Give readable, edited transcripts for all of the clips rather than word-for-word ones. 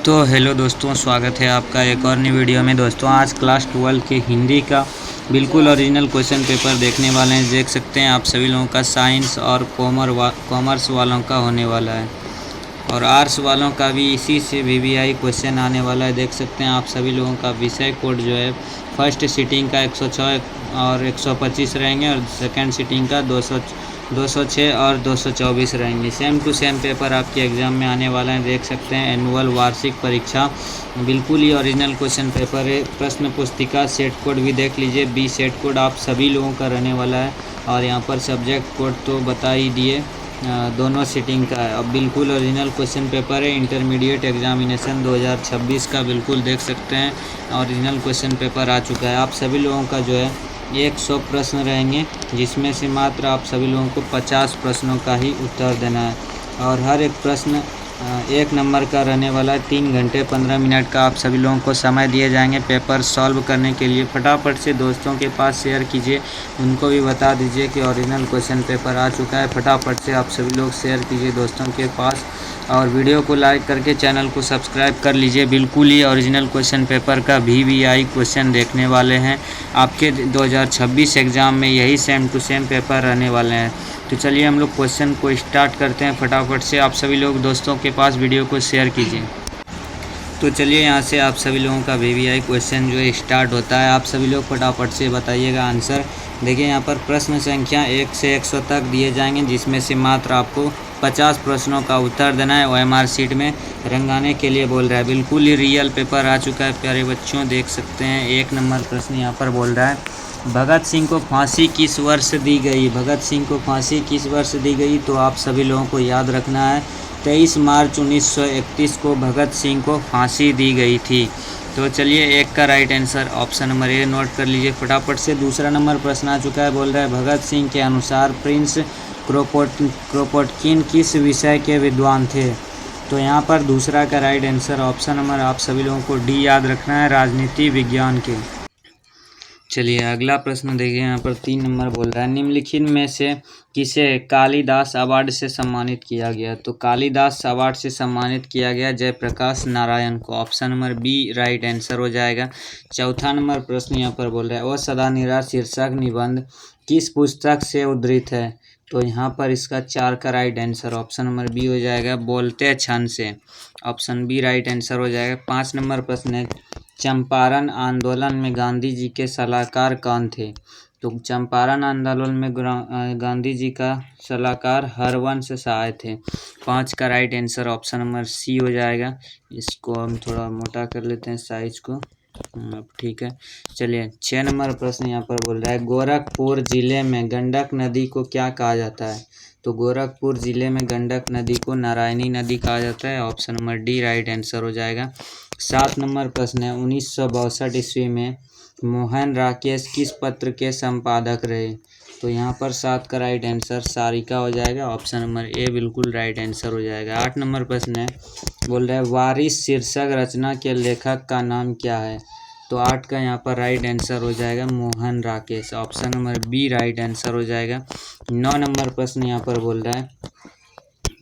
तो हेलो दोस्तों, स्वागत है आपका एक और नई वीडियो में। दोस्तों आज क्लास 12 के हिंदी का बिल्कुल ओरिजिनल क्वेश्चन पेपर देखने वाले हैं। देख सकते हैं आप सभी लोगों का साइंस और कॉमर्स वालों का होने वाला है और आर्ट्स वालों का भी इसी से वीवीआई क्वेश्चन आने वाला है। देख सकते हैं आप सभी लोगों का विषय कोड जो है फर्स्ट सीटिंग का 106 और 125 रहेंगे और सेकंड सीटिंग का 206 और 224 रहेंगे। सेम टू सेम पेपर आपके एग्ज़ाम में आने वाला है। देख सकते हैं एनुअल वार्षिक परीक्षा बिल्कुल ही ओरिजिनल क्वेश्चन पेपर है। प्रश्न पुस्तिका सेट कोड भी देख लीजिए, बी सेट कोड आप सभी लोगों का रहने वाला है और यहाँ पर सब्जेक्ट कोड तो बता ही दिए, दोनों सीटिंग का है। अब बिल्कुल ओरिजिनल क्वेश्चन पेपर है। इंटरमीडिएट एग्जामिनेशन 2026 का बिल्कुल देख सकते हैं ओरिजिनल क्वेश्चन पेपर आ चुका है। आप सभी लोगों का जो है 100 प्रश्न रहेंगे, जिसमें से मात्र आप सभी लोगों को 50 प्रश्नों का ही उत्तर देना है और हर एक प्रश्न 1 नंबर का रहने वाला है। 3 घंटे 15 मिनट का आप सभी लोगों को समय दिए जाएंगे पेपर सॉल्व करने के लिए। फटाफट से दोस्तों के पास शेयर कीजिए, उनको भी बता दीजिए कि ओरिजिनल क्वेश्चन पेपर आ चुका है। फटाफट से आप सभी लोग शेयर कीजिए दोस्तों के पास और वीडियो को लाइक करके चैनल को सब्सक्राइब कर लीजिए। बिल्कुल ही ओरिजिनल क्वेश्चन पेपर का वीवीआई क्वेश्चन देखने वाले हैं। आपके 2026 एग्ज़ाम में यही सेम टू सेम पेपर रहने वाले हैं। तो चलिए हम लोग क्वेश्चन को स्टार्ट करते हैं। फटाफट से आप सभी लोग दोस्तों के पास वीडियो को शेयर कीजिए। तो चलिए यहाँ से आप सभी लोगों का वीवीआई क्वेश्चन जो है स्टार्ट होता है। आप सभी लोग फटाफट से बताइएगा आंसर। देखिए यहाँ पर प्रश्न संख्या 1 से 100 तक दिए जाएंगे, जिसमें से मात्र आपको 50 प्रश्नों का उत्तर देना है। ओएमआर शीट में रंगाने के लिए बोल रहा है। बिल्कुल ही रियल पेपर आ चुका है प्यारे बच्चों। देख सकते हैं 1 नंबर प्रश्न यहाँ पर बोल रहा है, भगत सिंह को फांसी किस वर्ष दी गई। भगत सिंह को फांसी किस वर्ष दी गई, तो आप सभी लोगों को याद रखना है 23 मार्च 1931 को भगत सिंह को फांसी दी गई थी। तो चलिए 1 का right answer option number A note कर लीजिए फटाफट से। दूसरा नंबर प्रश्न आ चुका है, बोल रहा है भगत सिंह के अनुसार प्रिंस क्रोपोटकिन किस विषय के विद्वान थे। तो यहाँ पर दूसरा का राइट आंसर ऑप्शन नंबर आप सभी लोगों को डी याद रखना है, राजनीति विज्ञान के। चलिए अगला प्रश्न देखिए, यहाँ पर 3 नंबर बोल रहा है, निम्नलिखित में से किसे कालिदास अवार्ड से सम्मानित किया गया। तो कालिदास अवार्ड से सम्मानित किया गया जयप्रकाश नारायण को। Option number B right answer हो जाएगा। चौथा नंबर प्रश्न यहाँ पर बोल रहा है, ओ सदा निराश शीर्षक निबंध किस पुस्तक से उद्धृत है। तो यहाँ पर इसका 4 का right answer option number B हो जाएगा, बोलते क्षण से। ऑप्शन बी राइट आंसर हो जाएगा। 5 नंबर प्रश्न है, चंपारण आंदोलन में गांधी जी के सलाहकार कौन थे। तो चंपारण आंदोलन में गांधी जी का सलाहकार हरवंश सहाय थे। 5 का right answer option number C हो जाएगा। इसको हम थोड़ा मोटा कर लेते हैं साइज को, ठीक है। चलिए 6 नंबर प्रश्न यहाँ पर बोल रहा है, गोरखपुर जिले में गंडक नदी को क्या कहा जाता है। तो गोरखपुर जिले में गंडक नदी को नारायणी नदी कहा जाता है। Option number D right answer हो जाएगा। 7 नंबर प्रश्न है, 1962 ईस्वी में मोहन राकेश किस पत्र के संपादक रहे। तो यहाँ पर 7 का राइट आंसर सारिका हो जाएगा। ऑप्शन नंबर ए बिल्कुल राइट आंसर हो जाएगा। 8 नंबर प्रश्न है, बोल रहा है वारिस शीर्षक रचना के लेखक का नाम क्या है। तो 8 का यहाँ पर राइट आंसर हो जाएगा Mohan Rakesh. Option number B right answer हो जाएगा। 9 नंबर प्रश्न यहाँ पर बोल रहा है,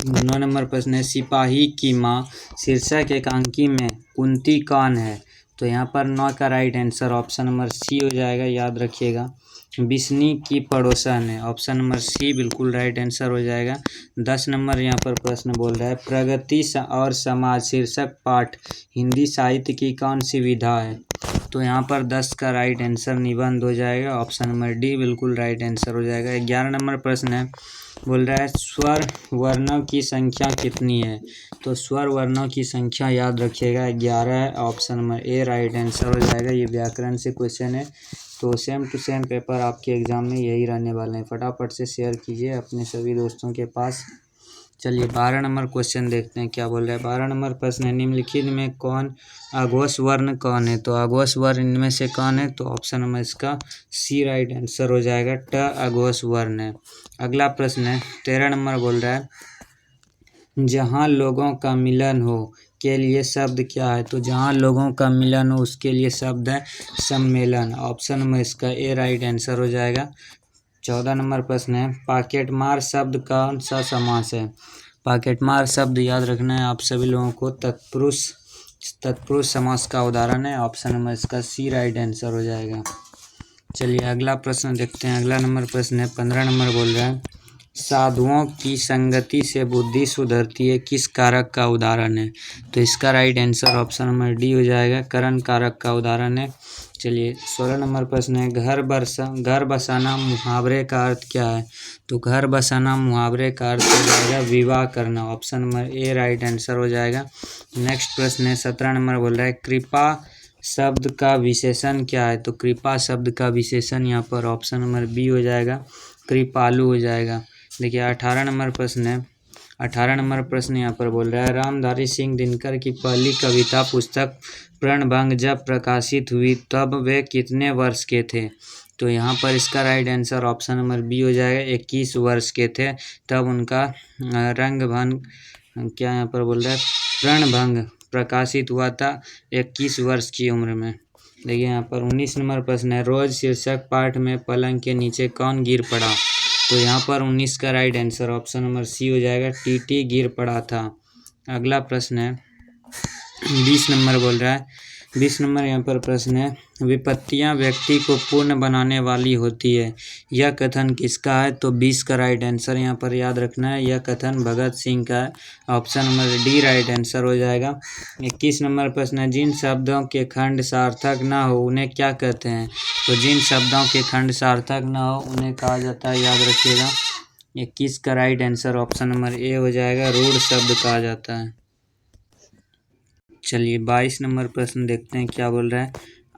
9 नंबर प्रश्न है, सिपाही की माँ शीर्षक एकांकी में कुंती कौन है। तो यहाँ पर 9 का right answer option number C हो जाएगा, याद रखिएगा। बिस्नी की पड़ोसन है। ऑप्शन नंबर सी बिल्कुल राइट आंसर हो जाएगा। 10 नंबर यहाँ पर प्रश्न बोल रहा है, प्रगति और समाज शीर्षक पाठ हिंदी साहित्य की कौन सी विधा है। तो यहाँ पर 10 का राइट आंसर निबंध हो जाएगा। ऑप्शन नंबर डी बिल्कुल राइट आंसर हो जाएगा। 11 नंबर प्रश्न है, बोल रहा है स्वर वर्णों की संख्या कितनी है। तो स्वर वर्णों की संख्या याद रखिएगा 11 है। Option number A right answer हो जाएगा। ये व्याकरण से क्वेश्चन है, तो सेम टू सेम पेपर आपके एग्जाम में यही रहने वाले हैं। फटाफट से शेयर कीजिए अपने सभी दोस्तों के पास। चलिए 12 नंबर क्वेश्चन देखते हैं क्या बोल रहा है। 12 नंबर प्रश्न है, निम्नलिखित में कौन अघोष वर्ण कौन है। तो अघोष वर्ण इनमें से कौन है। तो ऑप्शन नंबर इसका सी राइट आंसर हो जाएगा, ट अघोष वर्ण है। अगला प्रश्न है 13 नंबर बोल रहा है, जहाँ लोगों का मिलन हो के लिए शब्द क्या है। तो जहाँ लोगों का मिलन हो उसके लिए शब्द है सम्मेलन। ऑप्शन नंबर इसका ए राइट आंसर हो जाएगा। 14 नंबर प्रश्न है, पॉकेटमार शब्द कौन सा समास है। पॉकेटमार शब्द याद रखना है आप सभी लोगों को, तत्पुरुष तत्पुरुष समास का उदाहरण है। ऑप्शन नंबर इसका सी राइट आंसर हो जाएगा। चलिए अगला प्रश्न देखते हैं। अगला नंबर प्रश्न है 15 नंबर बोल रहा है साधुओं की संगति से बुद्धि सुधरती है, किस कारक का उदाहरण है? तो इसका right answer option number D हो जाएगा, करण कारक का उदाहरण है। चलिए 16 नंबर प्रश्न है घर बसाना मुहावरे का अर्थ क्या है? तो घर बसाना मुहावरे का अर्थ हो जाएगा विवाह करना। Option number A right answer हो जाएगा। नेक्स्ट प्रश्न है 17 नंबर बोल रहा है कृपा शब्द का विशेषण क्या है? तो कृपा शब्द का विशेषण यहाँ पर ऑप्शन नंबर बी हो जाएगा, कृपालु हो जाएगा। देखिए 18 नंबर प्रश्न है। 18 नंबर प्रश्न यहाँ पर बोल रहा है रामधारी सिंह दिनकर की पहली कविता पुस्तक प्रणभंग जब प्रकाशित हुई तब वे कितने वर्ष के थे? तो यहाँ पर इसका right answer option number B हो जाएगा, 21 वर्ष के थे तब उनका रंगभंग क्या यहाँ पर बोल रहा है प्रणभंग प्रकाशित हुआ था 21 वर्ष की उम्र में। देखिए यहाँ पर 19 नंबर प्रश्न है रोज शीर्षक पाठ में पलंग के नीचे कौन गिर पड़ा? तो यहाँ पर 19 का right answer option number C हो जाएगा, टीटी गिर पड़ा था। अगला प्रश्न है 20 नंबर बोल रहा है 20 नंबर यहाँ पर प्रश्न है विपत्तियाँ व्यक्ति को पूर्ण बनाने वाली होती है, यह कथन किसका है? तो 20 का राइट आंसर यहाँ पर याद रखना है, यह कथन भगत सिंह का है। Option number D right answer हो जाएगा। 21 नंबर प्रश्न है जिन शब्दों के खंड सार्थक ना हो उन्हें क्या कहते हैं? तो जिन शब्दों के खंड सार्थक ना हो उन्हें कहा जाता है, याद रखिएगा। 21 का right answer option number A हो जाएगा, रूढ़ शब्द कहा जाता है। चलिए 22 नंबर प्रश्न देखते हैं क्या बोल रहा है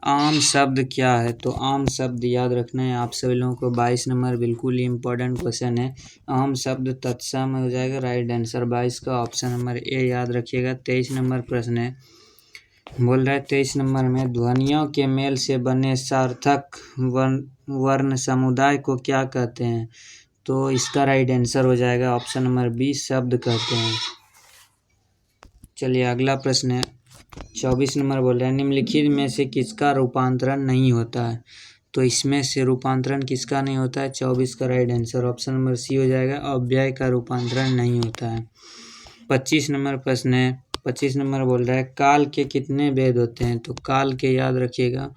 आम शब्द क्या है? तो आम शब्द याद रखना है आप सभी लोगों को। 22 नंबर बिल्कुल ही इम्पोर्टेंट क्वेश्चन है। आम शब्द तत्सम हो जाएगा, राइट आंसर 22 का ऑप्शन नंबर ए याद रखिएगा। 23 नंबर प्रश्न है बोल रहा है 23 नंबर में ध्वनियों के मेल से बने सार्थक वर्ण समुदाय को क्या कहते हैं? तो इसका राइट आंसर हो जाएगा ऑप्शन नंबर बी, शब्द कहते हैं। चलिए अगला प्रश्न है 24 नंबर बोल रहा है निम्नलिखित में से किसका रूपांतरण नहीं होता है? तो इसमें से रूपांतरण किसका नहीं होता है? 24 का right answer option number C हो जाएगा, अव्यय का रूपांतरण नहीं होता है। 25 नंबर प्रश्न है 25 नंबर बोल रहा है काल के कितने भेद होते हैं? तो काल के याद रखिएगा,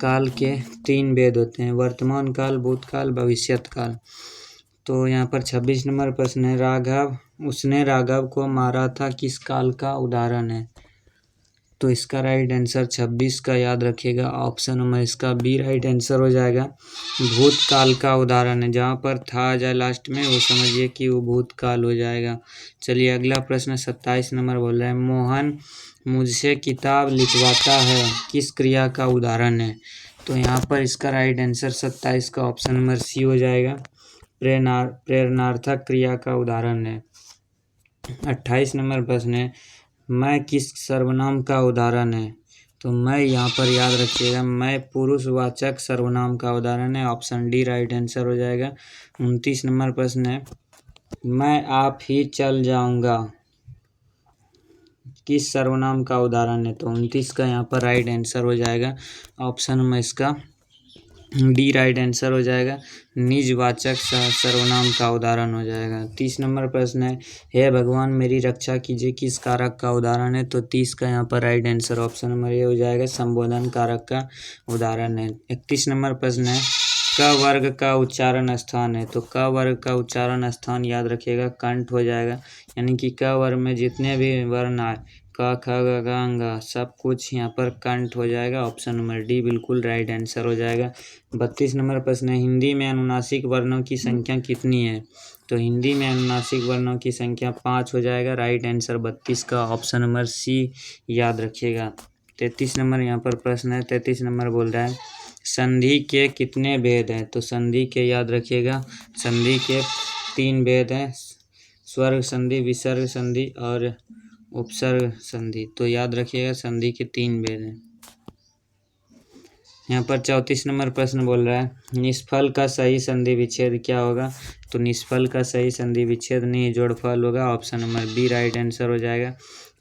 काल के 3 भेद होते हैं, वर्तमान काल, भूतकाल, भविष्यत काल। तो यहाँ पर 26 नंबर प्रश्न है उसने राघव को मारा था किस काल का उदाहरण है? तो इसका राइट आंसर 26 का याद रखिएगा, ऑप्शन नंबर इसका बी राइट आंसर हो जाएगा, भूतकाल का उदाहरण है। जहाँ पर था आ जाए लास्ट में वो समझिए कि वो भूतकाल हो जाएगा। चलिए अगला प्रश्न 27 नंबर बोल रहा है मोहन मुझसे किताब लिखवाता है किस क्रिया का उदाहरण है? तो यहाँ पर इसका राइट आंसर 27 का ऑप्शन नंबर सी हो जाएगा, प्रेरणार्थक क्रिया का उदाहरण है। 28 नंबर प्रश्न है मैं किस सर्वनाम का उदाहरण है? तो मैं यहाँ पर याद रखिएगा, मैं पुरुषवाचक सर्वनाम का उदाहरण है, ऑप्शन डी राइट आंसर हो जाएगा। 29 नंबर प्रश्न है मैं आप ही चल जाऊँगा किस सर्वनाम का उदाहरण है? तो 29 का यहाँ पर राइट आंसर हो जाएगा, ऑप्शन में इसका डी राइट आंसर हो जाएगा, निजवाचक सर्वनाम का उदाहरण हो जाएगा। 30 नंबर प्रश्न है हे भगवान मेरी रक्षा कीजिए किस कारक का उदाहरण है? तो 30 का यहाँ पर right answer option number A हो जाएगा, संबोधन कारक का उदाहरण है। 31 नंबर प्रश्न है क वर्ग का उच्चारण स्थान है? तो क वर्ग का उच्चारण स्थान याद रखिएगा कंठ हो जाएगा, यानी कि क वर्ग में जितने भी वर्ण आए क ख ग घ ङ सब कुछ यहाँ पर कंठ हो जाएगा, ऑप्शन नंबर डी बिल्कुल राइट आंसर हो जाएगा। 32 नंबर प्रश्न है हिंदी में अनुनासिक वर्णों की संख्या कितनी है? तो हिंदी में अनुनासिक वर्णों की संख्या 5 हो जाएगा, राइट आंसर 32 का ऑप्शन नंबर सी याद रखिएगा। 33 नंबर यहाँ पर प्रश्न है 33 नंबर बोल रहा है संधि के कितने भेद हैं? तो संधि के याद रखिएगा, संधि के 3 भेद हैं, स्वर्ग संधि, विसर्ग संधि और उपसर्ग संधि। तो याद रखिएगा संधि के 3 भेद हैं। यहाँ पर 34 नंबर प्रश्न बोल रहा है निष्फल का सही संधि विच्छेद क्या होगा? तो निष्फल का सही संधि विच्छेद नहीं जोड़फल होगा, option number B right answer हो जाएगा।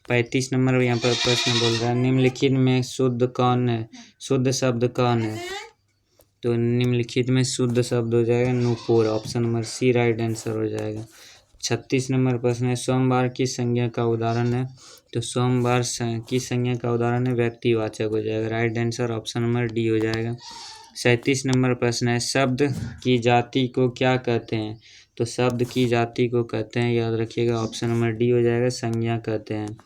35 नंबर यहाँ पर प्रश्न बोल रहा है निम्नलिखित में शुद्ध कौन है, शुद्ध शब्द कौन है? तो निम्नलिखित में शुद्ध शब्द हो जाएगा नूपुर, option number C right answer हो जाएगा। 36 नंबर प्रश्न है, सोमवार की संज्ञा का उदाहरण है। तो सोमवार की संज्ञा का उदाहरण है व्यक्तिवाचक हो जाएगा। Right answer option number D हो जाएगा। 37 नंबर प्रश्न है, शब्द की जाति को क्या कहते हैं? तो शब्द की जाति को कहते हैं, याद रखिएगा, ऑप्शन नंबर डी हो जाएगा, संज्ञा कहते हैं।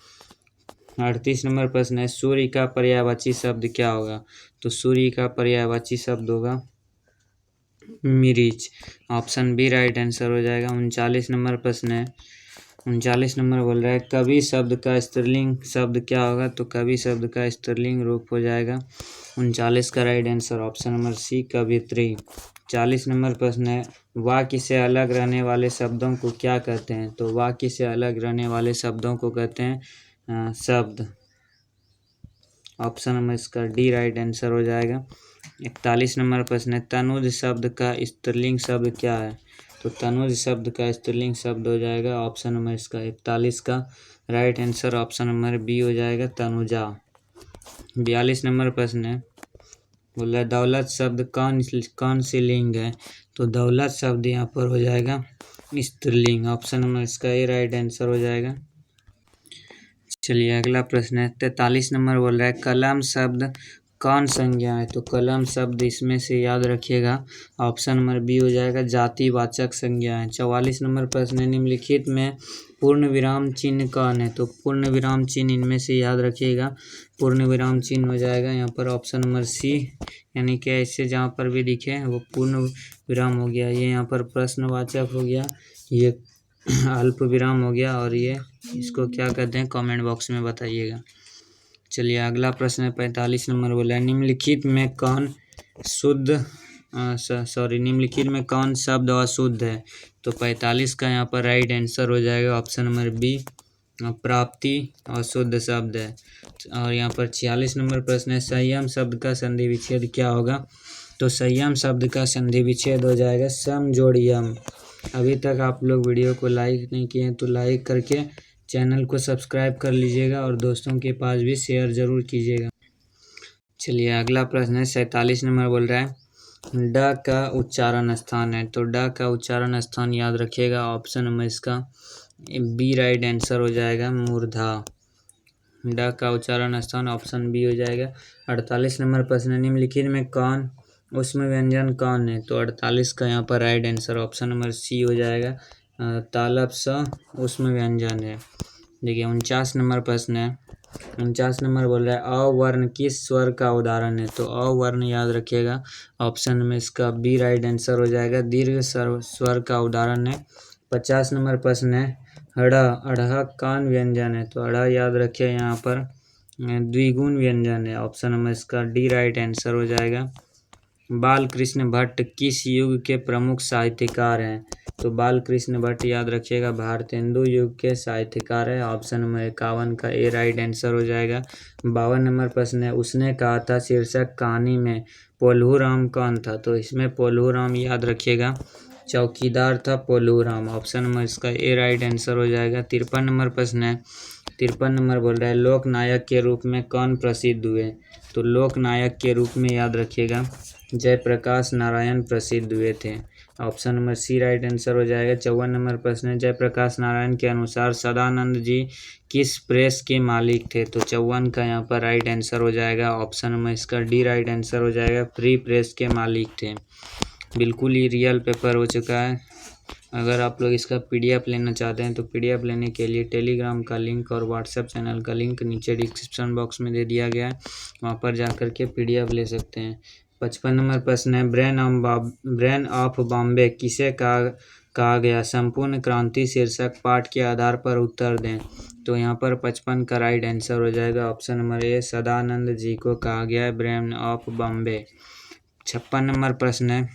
38 नंबर प्रश्न है, सूर्य का पर्यायवाची शब्द क्या होगा? तो सूर्य का पर्यायवाची शब्द होगा मिरीच, ऑप्शन बी राइट आंसर हो जाएगा। 39 नंबर प्रश्न है, 39 नंबर बोल रहा है, कवि शब्द का स्त्रीलिंग शब्द क्या होगा? तो कवि शब्द का स्त्रीलिंग रूप हो जाएगा। 39 का right answer option number C कवित्री। 40 नंबर प्रश्न है, वाक्य से अलग रहने वाले शब्दों को क्या कहते हैं? तो वाक्य से अलग रहने वाले शब्दों को कहते हैं शब्द, ऑप्शन नंबर इसका डी राइट आंसर हो जाएगा। 41 नंबर प्रश्न है, तनुज शब्द का स्त्रीलिंग शब्द क्या है? तो तनुज शब्द का स्त्रीलिंग शब्द हो जाएगा, ऑप्शन नंबर इसका 41 का right answer option number B हो जाएगा, तनुजा। 42 नंबर प्रश्न है, बोल रहा है दौलत शब्द कौन सी लिंग है? तो दौलत शब्द यहाँ पर हो जाएगा स्त्रीलिंग, ऑप्शन नंबर इसका ए राइट आंसर हो जाएगा। चलिए अगला प्रश्न है, 43 नंबर बोल रहा है, कलम शब्द कौन संज्ञा है? तो कलम शब्द इसमें से याद रखिएगा, ऑप्शन नंबर बी हो जाएगा, जातिवाचक संज्ञा है। 44 नंबर प्रश्न है, निम्नलिखित में पूर्ण विराम चिन्ह कौन है? तो पूर्ण विराम चिन्ह इनमें से याद रखिएगा, पूर्ण विराम चिन्ह हो जाएगा यहाँ पर ऑप्शन नंबर सी, यानी कि ऐसे जहाँ पर भी दिखे वो पूर्ण विराम हो गया, ये यहाँ पर प्रश्नवाचक हो गया, ये अल्प विराम हो गया, और ये इसको क्या कहते हैं कमेंट बॉक्स में बताइएगा। चलिए अगला प्रश्न है, 45 नंबर बोला है, निम्नलिखित में कौन निम्नलिखित में कौन शब्द अशुद्ध है? तो 45 का यहाँ पर राइट आंसर हो जाएगा ऑप्शन नंबर बी, प्राप्ति अशुद्ध शब्द है। और यहाँ पर 46 नंबर प्रश्न है, संयम शब्द का संधि विच्छेद क्या होगा? तो संयम शब्द का संधि विच्छेद हो जाएगा सम जोड़ यम। अभी तक आप लोग वीडियो को लाइक नहीं किए हैं तो लाइक करके चैनल को सब्सक्राइब कर लीजिएगा और दोस्तों के पास भी शेयर ज़रूर कीजिएगा। चलिए अगला प्रश्न है, 47 नंबर बोल रहा है, ड का उच्चारण स्थान है। तो ड का उच्चारण स्थान याद रखिएगा, ऑप्शन नंबर इसका बी राइट आंसर हो जाएगा, मूर्धा। ड का उच्चारण स्थान ऑप्शन बी हो जाएगा। 48 नंबर प्रश्न, निम्नलिखित में कौन उसमें व्यंजन कौन है? तो 48 का यहाँ पर right answer option number C हो जाएगा, तालब स उसमें व्यंजन है। देखिए 49 नंबर प्रश्न है, 49 नंबर बोल रहा है, अ वर्ण किस स्वर का उदाहरण है? तो अ वर्ण याद रखिएगा, ऑप्शन में इसका बी राइट आंसर हो जाएगा, दीर्घ स्वर का उदाहरण है। 50 नंबर प्रश्न है, अढ़ कौन व्यंजन है? तो अढ़ याद रखिए यहाँ पर द्विगुण व्यंजन है, ऑप्शन नंबर इसका डी राइट आंसर हो जाएगा। बाल कृष्ण भट्ट किस युग के प्रमुख साहित्यकार हैं? तो बाल कृष्ण भट्ट याद रखिएगा भारतेंदु युग के साहित्यकार है, ऑप्शन नंबर 51 का ए राइट आंसर हो जाएगा। 52 नंबर प्रश्न है, उसने कहा था शीर्षक कहानी में पोल्हू राम कौन था? तो इसमें पोल्हू राम याद रखिएगा चौकीदार था पोल्हू राम, ऑप्शन नंबर इसका ए राइट आंसर हो जाएगा। 53 नंबर प्रश्न है, 53 नंबर बोल रहा है, लोक नायक के रूप में कौन प्रसिद्ध हुए? तो लोक नायक के रूप में याद रखिएगा जयप्रकाश नारायण प्रसिद्ध हुए थे, option number C right answer हो जाएगा। 54 नंबर प्रश्न है, जयप्रकाश नारायण के अनुसार सदानंद जी किस प्रेस के मालिक थे? तो 54 का यहाँ पर राइट आंसर हो जाएगा, ऑप्शन नंबर इसका डी राइट आंसर हो जाएगा, फ्री प्रेस के मालिक थे। बिल्कुल ही रियल पेपर हो चुका है। अगर आप लोग इसका पीडीएफ लेना चाहते हैं तो पीडीएफ लेने के लिए टेलीग्राम का लिंक और व्हाट्सएप चैनल का लिंक नीचे डिस्क्रिप्शन बॉक्स में दे दिया गया है, वहाँ पर जा कर के पीडीएफ ले सकते हैं। 55 नंबर प्रश्न है, ब्रेन ऑफ बॉम्बे किसे कहा गया? संपूर्ण क्रांति शीर्षक पाठ के आधार पर उत्तर दें। तो यहाँ पर 55 का राइट आंसर हो जाएगा, option number A Sadanand ji को कहा गया है ब्रेन ऑफ बॉम्बे। 56 नंबर प्रश्न है,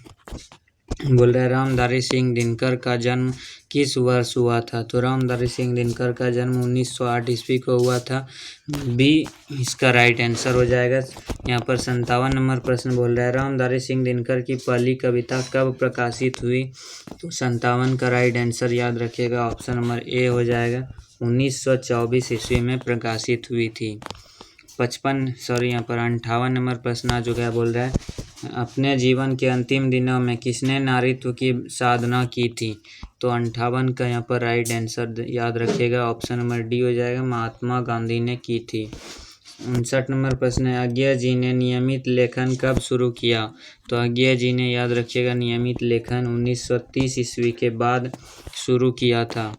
बोल रहा है रामधारी सिंह दिनकर का जन्म किस वर्ष हुआ था? तो रामधारी सिंह दिनकर का जन्म 1908 ईस्वी को हुआ था, बी इसका राइट आंसर हो जाएगा। यहाँ पर 57 नंबर प्रश्न बोल रहा है, रामधारी सिंह दिनकर की पहली कविता कब प्रकाशित हुई? तो 57 का राइट आंसर याद रखिएगा, ऑप्शन नंबर ए हो जाएगा, 1924 ईस्वी में प्रकाशित हुई थी। यहाँ पर 58 नंबर प्रश्न आ चुका है, बोल रहा है अपने जीवन के अंतिम दिनों में किसने नारीत्व की साधना की थी? तो 58 का यहाँ पर राइट आंसर याद रखिएगा, ऑप्शन नंबर डी हो जाएगा, महात्मा गांधी ने की थी। 59 नंबर प्रश्न है, अज्ञा जी ने नियमित लेखन कब शुरू किया? तो अज्ञा जी ने याद रखिएगा नियमित लेखन 1930 ईस्वी के बाद शुरू किया था।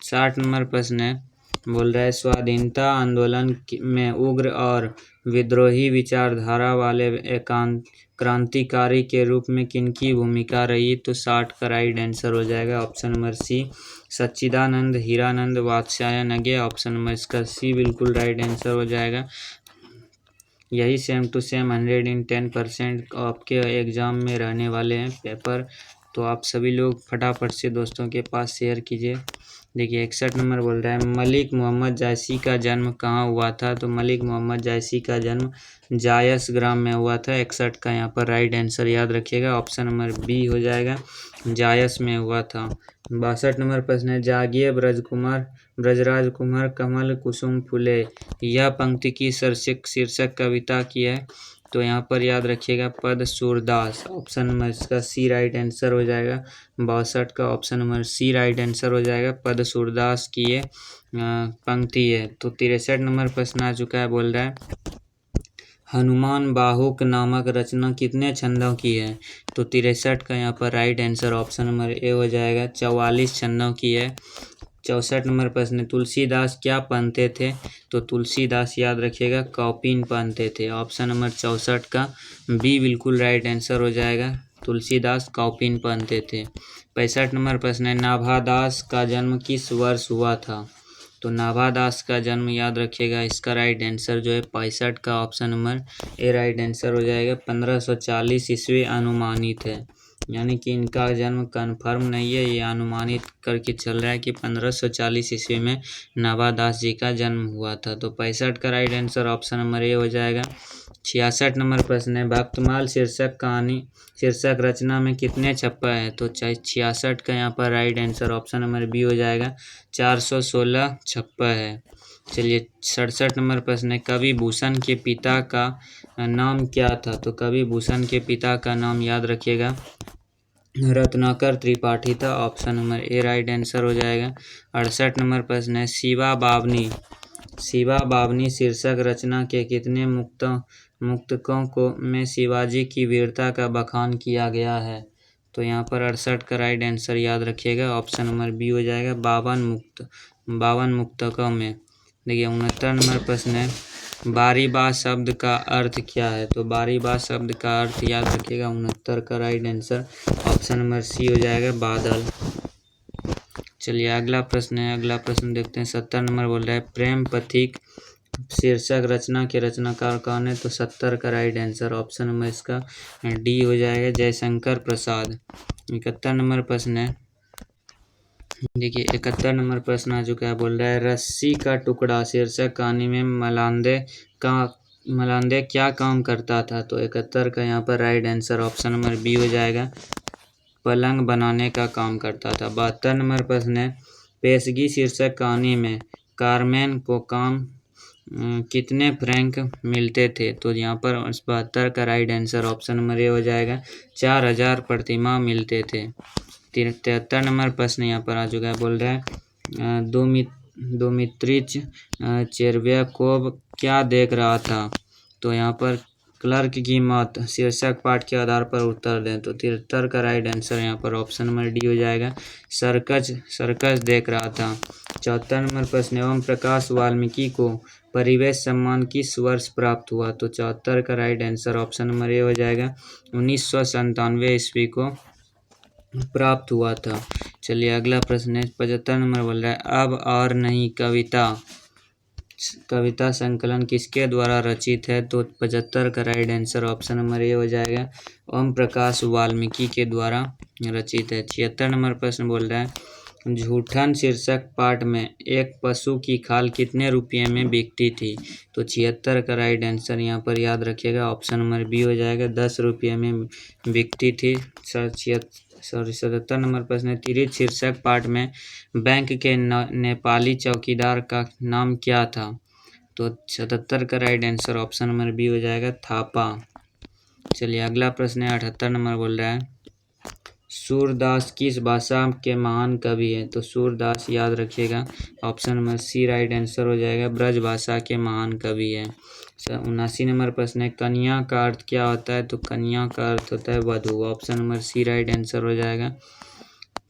60 नंबर प्रश्न है, बोल रहा है स्वाधीनता आंदोलन में उग्र और विद्रोही विचारधारा वाले एकांत क्रांतिकारी के रूप में किनकी भूमिका रही? तो 60 का राइट आंसर हो जाएगा ऑप्शन नंबर सी, सच्चिदानंद हीरानंद वात्स्यायन अज्ञे। ऑप्शन नंबर इसका सी बिल्कुल राइट आंसर हो जाएगा। यही सेम टू सेम 100 in 10% आपके एग्ज़ाम में रहने वाले हैं पेपर, तो आप सभी लोग फटाफट से दोस्तों के पास शेयर कीजिए। देखिए 61 नंबर बोल रहा है, मलिक मोहम्मद जायसी का जन्म कहाँ हुआ था? तो मलिक मोहम्मद जायसी का जन्म जायस ग्राम में हुआ था। 61 का यहाँ पर राइट आंसर याद रखिएगा, ऑप्शन नंबर बी हो जाएगा, जायस में हुआ था। 62 नंबर प्रश्न है, जागिए ब्रजराज कुमार कमल कुसुम फूले, यह पंक्ति की शीर्षक कविता की है? तो यहाँ पर याद रखिएगा पद सूरदास। ऑप्शन नंबर इसका सी राइट आंसर हो जाएगा। 62 का option number C right answer हो जाएगा, पद सूरदास की ये पंक्ति है। तो 63 नंबर प्रश्न आ चुका है, बोल रहा है हनुमान बाहुक नामक रचना कितने छंदों की है? तो 63 का यहाँ पर right answer option number A हो जाएगा, 44 छंदों की है। 64 नंबर प्रश्न, तुलसीदास क्या पहनते थे? तो तुलसीदास याद रखिएगा कॉपिन पहनते थे। ऑप्शन नंबर 64 का बी बिल्कुल राइट आंसर हो जाएगा, तुलसीदास कॉपिन पहनते थे। 65 नंबर प्रश्न है, नाभादास का जन्म किस वर्ष हुआ था? तो नाभादास का जन्म याद रखिएगा, इसका राइट आंसर जो है 65 का option number A right answer हो जाएगा, 1540 ईस्वी अनुमानित है, यानी कि इनका जन्म कन्फर्म नहीं है, ये अनुमानित करके चल रहा है कि 1540 ईस्वी में नाभादास जी का जन्म हुआ था। तो 65 का right answer option number A हो जाएगा। 66 नंबर प्रश्न है, भक्तमाल शीर्षक रचना में कितने छप्पर है? तो 66 का यहाँ पर right answer option number B हो जाएगा, 416 छप्पर है। चलिए 67 नंबर प्रश्न है, कवि भूषण के पिता का नाम क्या था? तो कवि भूषण के पिता का नाम याद रखिएगा रत्नाकर त्रिपाठी था। Option number A right answer हो जाएगा। 68 नंबर प्रश्न है, शिवा बावनी शीर्षक रचना के कितने मुक्तकों को में शिवाजी की वीरता का बखान किया गया है? तो यहाँ पर 68 का राइट आंसर याद रखिएगा, ऑप्शन नंबर बी हो जाएगा, 52 मुक्तकों में। देखिए 69 नंबर प्रश्न है, बारी बा शब्द का अर्थ क्या है? तो बारी बा शब्द का अर्थ याद रखिएगा, 69 का right answer option number C हो जाएगा, बादल। चलिए अगला प्रश्न है, अगला प्रश्न देखते हैं। 70 नंबर बोल रहा है, प्रेम पथिक शीर्षक रचना के रचनाकार कौन है? तो 70 का राइट आंसर ऑप्शन नंबर इसका डी हो जाएगा, जयशंकर प्रसाद। 71 नंबर प्रश्न है, देखिए 71 नंबर प्रश्न आ चुका है, बोल रहा है रस्सी का टुकड़ा शीर्षक कहानी में मलांदे क्या काम करता था? तो 71 का यहाँ पर right answer option number B हो जाएगा, पलंग बनाने का काम करता था। 72 नंबर प्रश्न है, पेशगी शीर्षक कहानी में कारमेन को काम कितने फ्रैंक मिलते थे? तो यहाँ पर 72 का right answer option number A हो जाएगा, 4000 प्रतिमाह मिलते थे। 73 नंबर प्रश्न यहाँ पर आ चुका है, बोल रहा है दोमित्रिच चेरव्याकोव क्या देख रहा था? तो यहाँ पर क्लर्क की मौत शीर्षक पाठ के आधार पर उत्तर दें। तो 73 का राइट आंसर यहाँ पर ऑप्शन नंबर डी हो जाएगा, सर्कस देख रहा था। 74 नंबर प्रश्न, एवं प्रकाश वाल्मीकि को परिवेश सम्मान किस वर्ष प्राप्त हुआ? तो 74 का right answer option number A हो जाएगा, 1997 ईस्वी को प्राप्त हुआ था। चलिए अगला प्रश्न है, 75 नंबर बोल रहा है, अब और नहीं कविता संकलन किसके द्वारा रचित है? तो 75 का right answer option number A हो जाएगा, ओम प्रकाश वाल्मीकि के द्वारा रचित है। 76 नंबर प्रश्न बोल रहा है, झूठन शीर्षक पाठ में एक पशु की खाल कितने रुपये में बिकती थी? तो 76 का राइट आंसर यहाँ पर याद रखिएगा, ऑप्शन नंबर बी हो जाएगा, 10 रुपये में बिकती थी। 77 नंबर प्रश्न है, तिरछित शीर्षक पाठ में बैंक के नेपाली चौकीदार का नाम क्या था? तो 77 का right answer option number B हो जाएगा, थापा। चलिए अगला प्रश्न है 78 नंबर बोल रहा है सूरदास किस भाषा के महान कवि हैं? तो सूरदास याद रखिएगा option number C right answer हो जाएगा, ब्रज भाषा के महान कवि हैं। 79 नंबर प्रश्न है कन्या का अर्थ क्या होता है? तो कन्या का अर्थ होता है वधू, option number C right answer हो जाएगा।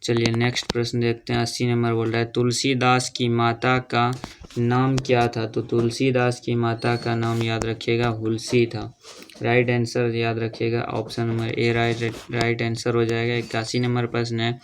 चलिए नेक्स्ट प्रश्न देखते हैं 80 नंबर बोल रहा है तुलसीदास की माता का नाम क्या था? तो तुलसीदास की माता का नाम याद रखिएगा हुलसी था, राइट आंसर याद रखिएगा option number A right answer हो जाएगा। 81 नंबर प्रश्न है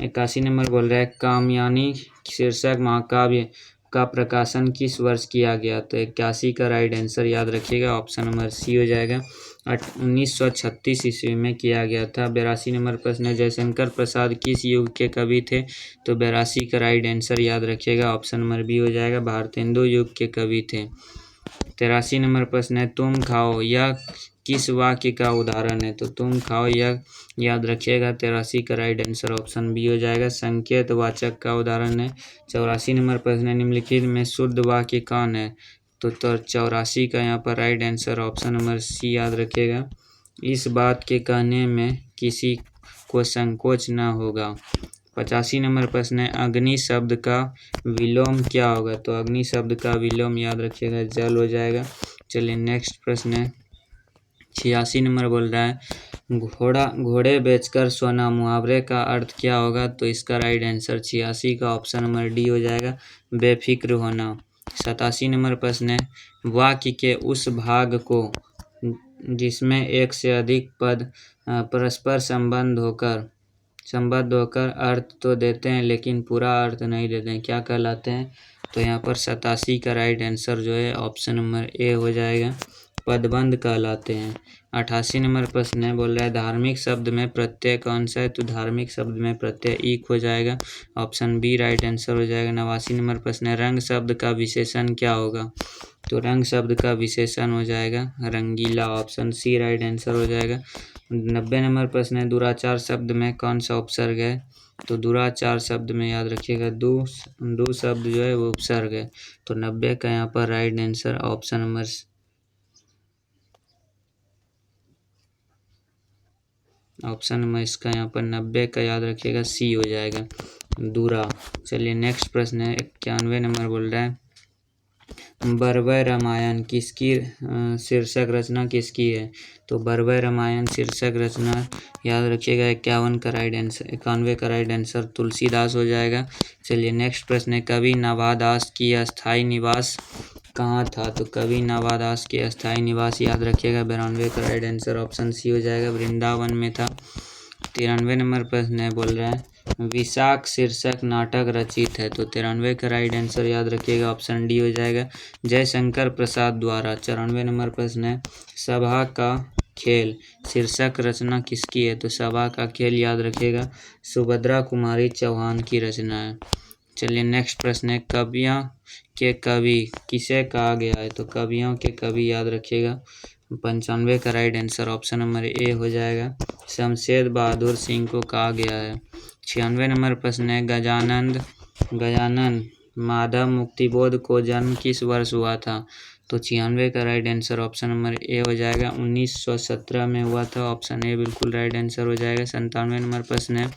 81 नंबर बोल रहा है कामयानी शीर्षक महाकाव्य का प्रकाशन किस वर्ष किया गया? तो 81 का राइट आंसर याद रखिएगा ऑप्शन नंबर सी हो जाएगा, 1936 ईस्वी में किया गया था। 82 नंबर प्रश्न है जयशंकर प्रसाद किस युग के कवि थे? तो 82 का राइट आंसर याद रखिएगा ऑप्शन नंबर बी हो जाएगा, भारतेंदु युग के कवि थे। 83 नंबर प्रश्न है तुम खाओ यह किस वाक्य का उदाहरण है? तो तुम खाओ यह याद रखिएगा 83 का राइट आंसर ऑप्शन बी हो जाएगा, संकेत वाचक का उदाहरण है। 84 नंबर प्रश्न है निम्नलिखित में शुद्ध वाक्य कौन है? तो 84 का यहाँ पर right answer option number C याद रखिएगा, इस बात के कहने में किसी को संकोच न होगा। 85 नंबर प्रश्न है अग्नि शब्द का विलोम क्या होगा? तो अग्नि शब्द का विलोम याद रखिएगा जल हो जाएगा। चलिए नेक्स्ट प्रश्न है 86 नंबर बोल रहा है घोड़े बेचकर सोना मुहावरे का अर्थ क्या होगा? तो इसका राइट आंसर 86 का ऑप्शन नंबर डी हो जाएगा, बेफिक्र होना। 87 नंबर प्रश्न है वाक्य के उस भाग को जिसमें एक से अधिक पद परस्पर संबद्ध होकर अर्थ तो देते हैं लेकिन पूरा अर्थ नहीं देते हैं, क्या कहलाते हैं? तो यहाँ पर 87 का राइट आंसर जो है ऑप्शन नंबर ए हो जाएगा, पदबंध कहलाते हैं। 88 नंबर प्रश्न है बोल रहा है धार्मिक शब्द में प्रत्यय कौन सा है? तो धार्मिक शब्द में प्रत्यय ईक हो जाएगा, ऑप्शन बी राइट आंसर हो जाएगा। 89 नंबर प्रश्न है रंग शब्द का विशेषण क्या होगा? तो रंग शब्द का विशेषण हो जाएगा रंगीला, ऑप्शन सी राइट आंसर हो जाएगा। 90 नंबर प्रश्न है दुराचार शब्द में कौन सा उपसर्ग है? तो दुराचार शब्द में याद रखिएगा दू शब्द जो है वो उपसर्ग है, तो 90 का यहाँ पर राइट आंसर ऑप्शन नंबर इसका यहाँ पर 90 का याद रखिएगा सी हो जाएगा दूरा। चलिए नेक्स्ट प्रश्न है 91 नंबर बोल रहा है बरवय रामायण किसकी शीर्षक रचना किसकी है? तो बरवय रामायण शीर्षक रचना याद रखिएगा 91 का राइट आंसर 91 का राइट आंसर तुलसीदास हो जाएगा। चलिए नेक्स्ट प्रश्न है कवि नाभादास की अस्थायी निवास कहाँ था? तो कवि नाभादास के अस्थायी निवास याद रखिएगा 92 का राइट आंसर ऑप्शन सी हो जाएगा, वृंदावन में था। 93 नंबर प्रश्न है बोल रहा है विशाख शीर्षक नाटक रचित है? तो 93 का राइट आंसर याद रखिएगा ऑप्शन डी हो जाएगा, जयशंकर प्रसाद द्वारा। 94 नंबर प्रश्न है सभा का खेल शीर्षक रचना किसकी है? तो सभा का खेल याद रखिएगा सुभद्रा कुमारी चौहान की रचना है। चलिए नेक्स्ट प्रश्न है कवियों के कवि किसे कहा गया है? तो कवियों के कवि याद रखिएगा 95 का right answer option number A हो जाएगा, शमशेर बहादुर सिंह को कहा गया है। 96 नंबर प्रश्न है गजानन माधव मुक्तिबोध को जन्म किस वर्ष हुआ था? तो 96 का right answer option number A हो जाएगा, 1917 में हुआ था, ऑप्शन ए बिल्कुल राइट आंसर हो जाएगा। 97 नंबर प्रश्न है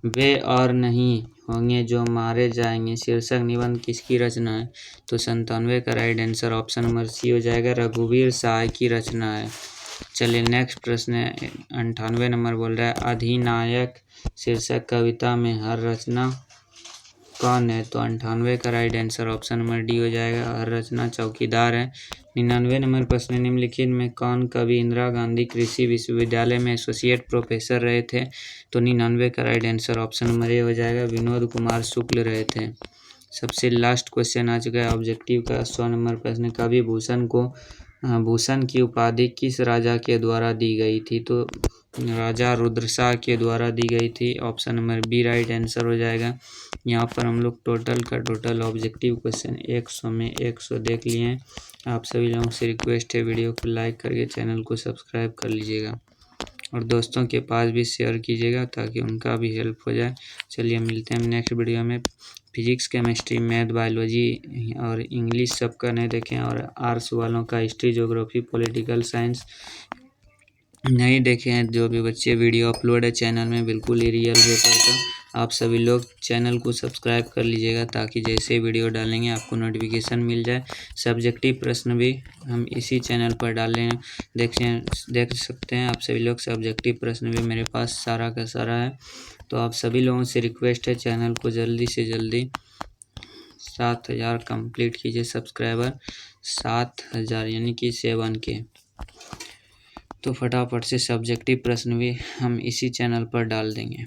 वे और नहीं होंगे जो मारे जाएंगे शीर्षक निबंध किसकी रचना है? तो 97 का right answer option number C हो जाएगा, रघुवीर सहाय की रचना है। चलिए नेक्स्ट प्रश्न है 98 नंबर बोल रहा है अधिनायक शीर्षक कविता में हर रचना कौन है? तो 98 का right answer option number D हो जाएगा, हर रचना चौकीदार है। 99 नंबर प्रश्न निम्नलिखित में कौन कवि इंदिरा गांधी कृषि विश्वविद्यालय में एसोसिएट प्रोफेसर रहे थे? तो 99 का right answer option number A हो जाएगा, विनोद कुमार शुक्ल रहे थे। सबसे लास्ट क्वेश्चन आ चुका है ऑब्जेक्टिव का 100 नंबर प्रश्न कवि भूषण की उपाधि किस राजा के द्वारा दी गई थी? तो राजा रुद्रशाह के द्वारा दी गई थी, option number B right answer हो जाएगा। यहाँ पर हम लोग टोटल ऑब्जेक्टिव क्वेश्चन 100 में 100 देख लिए हैं। आप सभी लोगों से रिक्वेस्ट है वीडियो को लाइक करके चैनल को सब्सक्राइब कर लीजिएगा और दोस्तों के पास भी शेयर कीजिएगा ताकि उनका भी हेल्प हो जाए। चलिए मिलते हैं नेक्स्ट वीडियो में। फिजिक्स केमिस्ट्री मैथ बायोलॉजी और इंग्लिश सबका नहीं देखें और आर्ट्स वालों का हिस्ट्री ज्योग्राफी पॉलिटिकल साइंस नहीं देखे हैं जो भी बच्चे, वीडियो अपलोड है चैनल में बिल्कुल ही रियल पेपर का। आप सभी लोग चैनल को सब्सक्राइब कर लीजिएगा ताकि जैसे वीडियो डालेंगे आपको नोटिफिकेशन मिल जाए। सब्जेक्टिव प्रश्न भी हम इसी चैनल पर डाले हैं, देख सकते हैं आप सभी लोग। सब्जेक्टिव प्रश्न भी मेरे पास सारा का सारा है। तो आप सभी लोगों से रिक्वेस्ट है, चैनल को जल्दी से जल्दी 7,000 कंप्लीट कीजिए सब्सक्राइबर। 7,000 यानी कि 7K। तो फटाफट से सब्जेक्टिव प्रश्न भी हम इसी चैनल पर डाल देंगे।